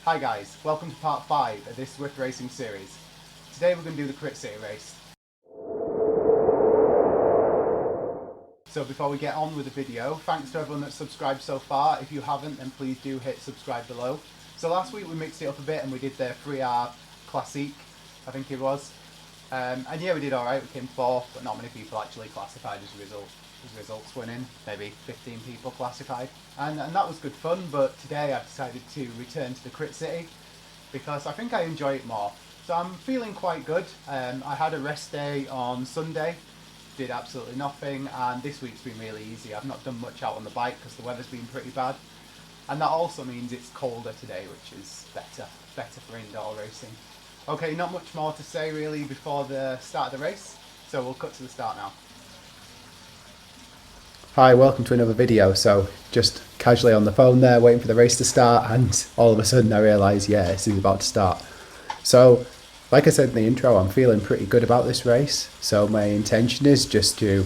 Hi guys, welcome to part 5 of this Zwift racing series. Today we're going to do the Crit City race. So before we get on with the video, thanks to everyone that's subscribed so far. If you haven't, then please do hit subscribe below. So last week we mixed it up a bit and we did the 3R Classique, I think it was. And yeah, we did alright, we came 4th, but not many people actually classified as results winning. Maybe 15 people classified. And that was good fun, but today I've decided to return to the Crit City because I think I enjoy it more. So I'm feeling quite good. I had a rest day on Sunday, did absolutely nothing, and this week's been really easy. I've not done much out on the bike because the weather's been pretty bad. And that also means it's colder today, which is better for indoor racing. Okay, not much more to say really before the start of the race, so we'll cut to the start now. Hi, welcome to another video. So just casually on the phone there waiting for the race to start, and all of a sudden I realise, yeah, this is about to start. So like I said in the intro, I'm feeling pretty good about this race, so my intention is just to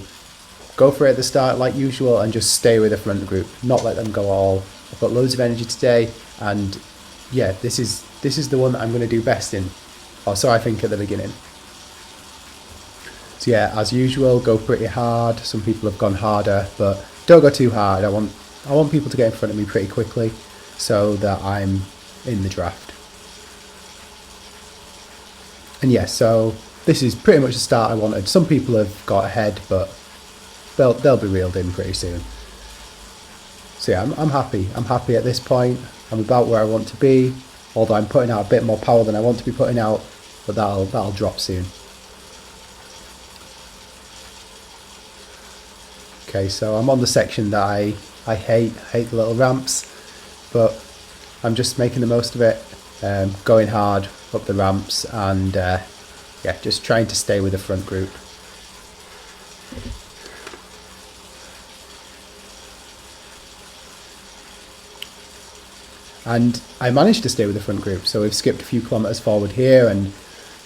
go for it at the start like usual and just stay with the front group, not let them go all. I've got loads of energy today, and yeah, this is the one that I'm going to do best in, or so I think at the beginning. So yeah, as usual, go pretty hard. Some people have gone harder, but don't go too hard. I want people to get in front of me pretty quickly so that I'm in the draft. And yeah, so this is pretty much the start I wanted. Some people have got ahead, but they'll be reeled in pretty soon. So yeah, I'm happy. I'm happy at this point. I'm about where I want to be, although I'm putting out a bit more power than I want to be putting out, but that'll drop soon. Okay, so I'm on the section that I hate the little ramps, but I'm just making the most of it, going hard up the ramps, and yeah, just trying to stay with the front group. And I managed to stay with the front group, so we've skipped a few kilometres forward here, and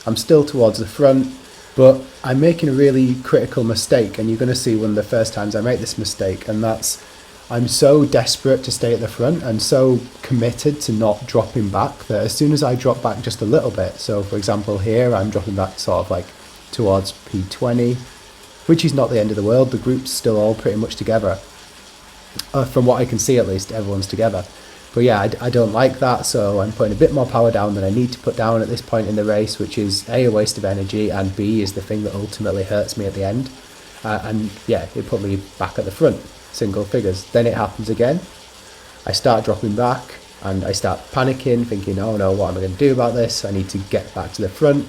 I'm still towards the front, but I'm making a really critical mistake, and you're going to see one of the first times I make this mistake, and that's I'm so desperate to stay at the front and so committed to not dropping back that as soon as I drop back just a little bit, so for example here I'm dropping back sort of like towards P20, which is not the end of the world, the group's still all pretty much together. From what I can see at least, everyone's together. But yeah, I don't like that, so I'm putting a bit more power down than I need to put down at this point in the race, which is A, a waste of energy, and B, is the thing that ultimately hurts me at the end. And yeah, it put me back at the front, single figures. Then it happens again. I start dropping back, and I start panicking, thinking, oh no, what am I going to do about this? I need to get back to the front.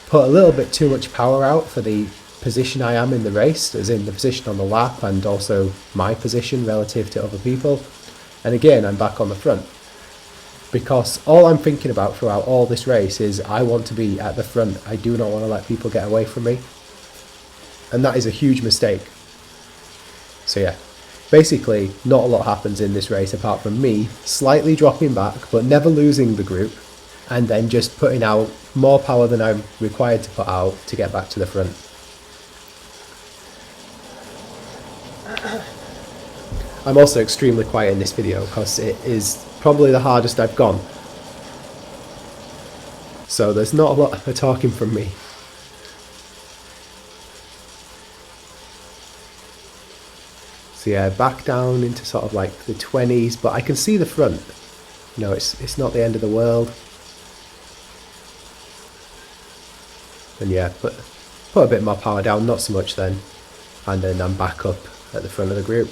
Put a little bit too much power out for the position I am in the race, as in the position on the lap, and also my position relative to other people. And again, I'm back on the front, because all I'm thinking about throughout all this race is I want to be at the front. I do not want to let people get away from me. And that is a huge mistake. So yeah, basically not a lot happens in this race apart from me slightly dropping back, but never losing the group, and then just putting out more power than I'm required to put out to get back to the front. I'm also extremely quiet in this video because it is probably the hardest I've gone. So there's not a lot of talking from me. So yeah, back down into sort of like the 20s, but I can see the front. You know, it's not the end of the world. And yeah, put a bit more power down, not so much then. And then I'm back up at the front of the group.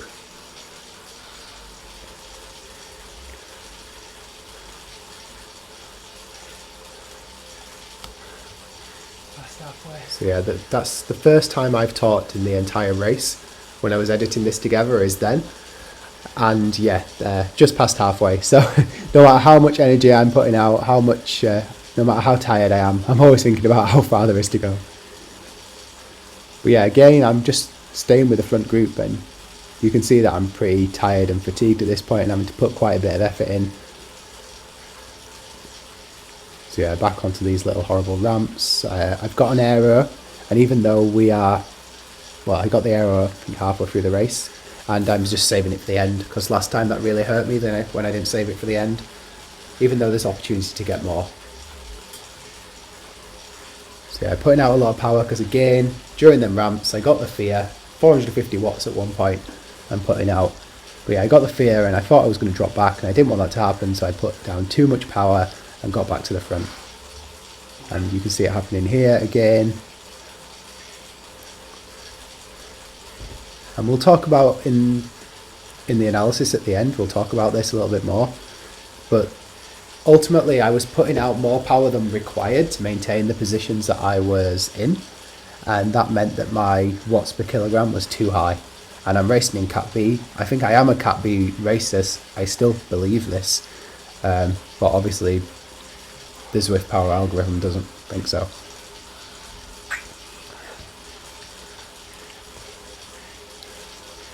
So yeah, that's the first time I've talked in the entire race when I was editing this together is then. And yeah, just past halfway. So no matter how much energy I'm putting out, no matter how tired I am, I'm always thinking about how far there is to go. But yeah, again, I'm just staying with the front group, and you can see that I'm pretty tired and fatigued at this point and having to put quite a bit of effort in. So yeah, back onto these little horrible ramps. I've got an aero, and even though I got the aero halfway through the race, and I'm just saving it for the end, because last time that really hurt me when I didn't save it for the end. even though there's opportunity to get more. So yeah, putting out a lot of power because again, during them ramps, I got the fear, 450 watts at one point I'm putting out. But yeah, I got the fear and I thought I was going to drop back and I didn't want that to happen, so I put down too much power and got back to the front. And you can see it happening here again. And we'll talk about in the analysis at the end, we'll talk about this a little bit more. But ultimately, I was putting out more power than required to maintain the positions that I was in. And that meant that my watts per kilogram was too high. And I'm racing in Cat B. I think I am a Cat B racer. I still believe this. But obviously, the Zwift power algorithm doesn't think so.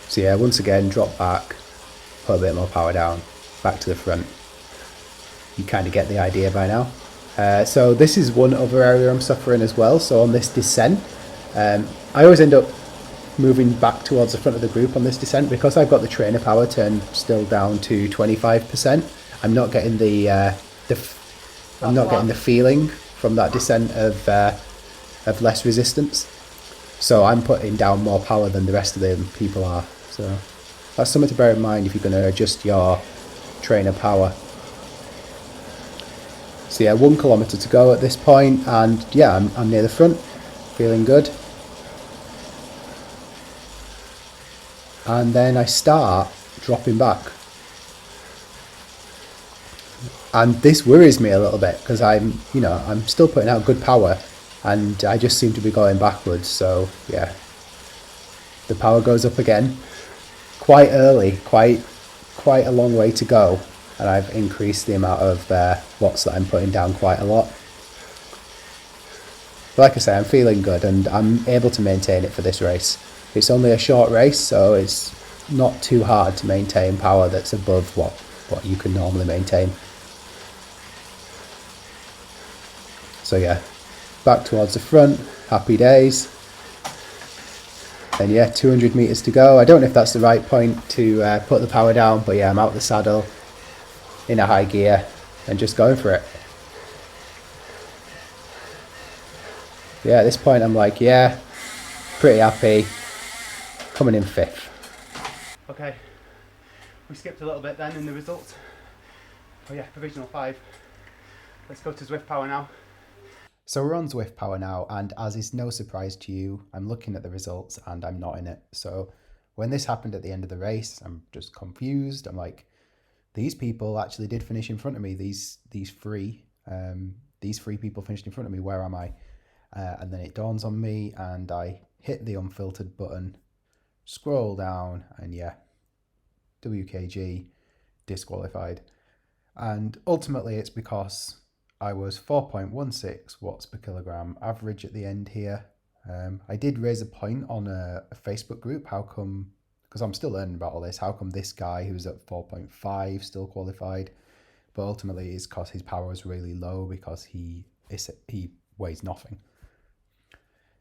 So yeah, once again, drop back, put a bit more power down, back to the front. You kind of get the idea by now. So this is one other area I'm suffering as well. So on this descent, I always end up moving back towards the front of the group on this descent because I've got the trainer power turned still down to 25%. I'm not getting the feeling from that descent of less resistance. So I'm putting down more power than the rest of the people are. So that's something to bear in mind if you're going to adjust your trainer power. So yeah, 1 kilometre to go at this point, and yeah, I'm near the front, feeling good. And then I start dropping back. And this worries me a little bit because I'm still putting out good power and I just seem to be going backwards. So yeah, the power goes up again quite early, quite a long way to go. And I've increased the amount of watts that I'm putting down quite a lot. But like I say, I'm feeling good and I'm able to maintain it for this race. It's only a short race, so it's not too hard to maintain power that's above what you can normally maintain. So yeah, back towards the front, happy days. And yeah, 200 metres to go. I don't know if that's the right point to put the power down, but yeah, I'm out the saddle in a high gear and just going for it. Yeah, at this point I'm like, yeah, pretty happy, coming in 5th. Okay, we skipped a little bit then in the results. Oh yeah, provisional 5. Let's go to Zwift Power now. So we're on Zwift Power now, and as is no surprise to you, I'm looking at the results and I'm not in it. So when this happened at the end of the race, I'm just confused. I'm like, these people actually did finish in front of me. These three people finished in front of me. Where am I? And then it dawns on me, and I hit the unfiltered button, scroll down, and yeah, WKG, disqualified. And ultimately, it's because I was 4.16 watts per kilogram average at the end here. I did raise a point on a Facebook group. How come? Because I'm still learning about all this. How come this guy who's at 4.5 still qualified? But ultimately, it's because his power is really low because he weighs nothing.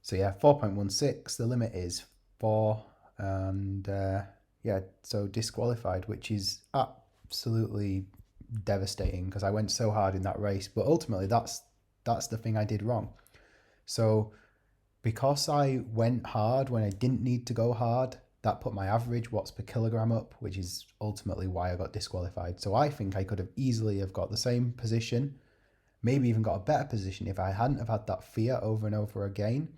So yeah, 4.16. The limit is 4, and yeah, so disqualified, which is absolutely devastating because I went so hard in that race. But ultimately, that's the thing I did wrong. So because I went hard when I didn't need to go hard, that put my average watts per kilogram up, which is ultimately why I got disqualified. So I think I could have easily have got the same position, maybe even got a better position if I hadn't have had that fear over and over again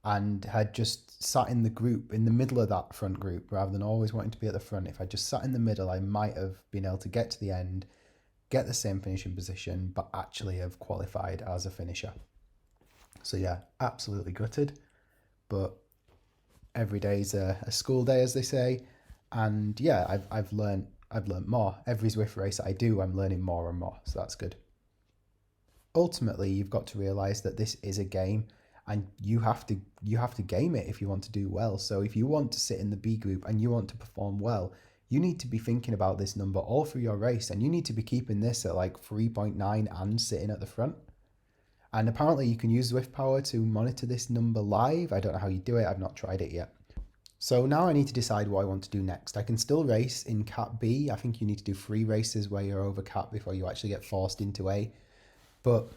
and had just sat in the group, in the middle of that front group, rather than always wanting to be at the front. If I just sat in the middle, I might have been able to get to the end, get the same finishing position, but actually have qualified as a finisher. So yeah, absolutely gutted, but every day's a school day, as they say. And yeah, I've learned more. Every Zwift race that I do, I'm learning more and more, so that's good. Ultimately, you've got to realize that this is a game, and you have to game it if you want to do well. So if you want to sit in the B group and you want to perform well, you need to be thinking about this number all through your race, and you need to be keeping this at like 3.9 and sitting at the front. And apparently you can use Zwift Power to monitor this number live. I don't know how you do it. I've not tried it yet. So now I need to decide what I want to do next. I can still race in Cat B. I think you need to do 3 races where you're over Cat before you actually get forced into A. But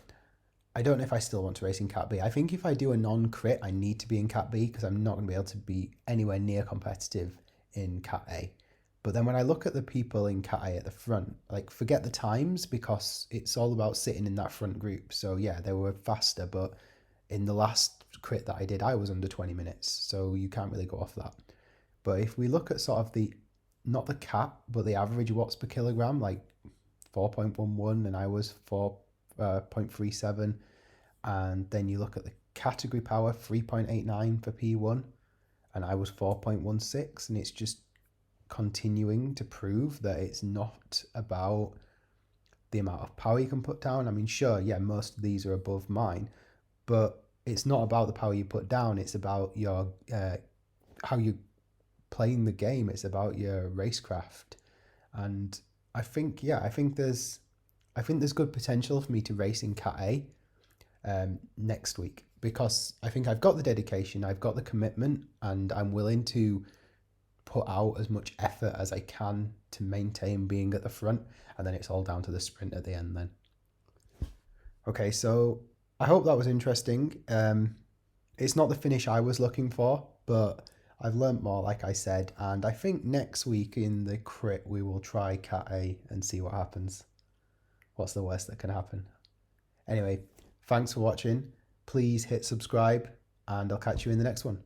I don't know if I still want to race in Cat B. I think if I do a non-crit, I need to be in Cat B because I'm not going to be able to be anywhere near competitive in Cat A. But then when I look at the people in Cat A at the front, like forget the times because it's all about sitting in that front group. So yeah, they were faster, but in the last crit that I did, I was under 20 minutes. So you can't really go off that. But if we look at sort of the, not the cap, but the average watts per kilogram, like 4.11 and I was 4.37. And then you look at the category power, 3.89 for P1, and I was 4.16. And it's just continuing to prove that it's not about the amount of power you can put down. I mean, sure, yeah, most of these are above mine, but it's not about the power you put down. It's about your how you playing the game. It's about your racecraft, and I think there's good potential for me to race in Cat A next week because I think I've got the dedication, I've got the commitment, and I'm willing to put out as much effort as I can to maintain being at the front, and then it's all down to the sprint at the end then. Okay, so I hope that was interesting. It's not the finish I was looking for, but I've learnt more, like I said, and I think next week in the crit we will try Cat A and see what happens. What's the worst that can happen? Anyway, thanks for watching. Please hit subscribe, and I'll catch you in the next one.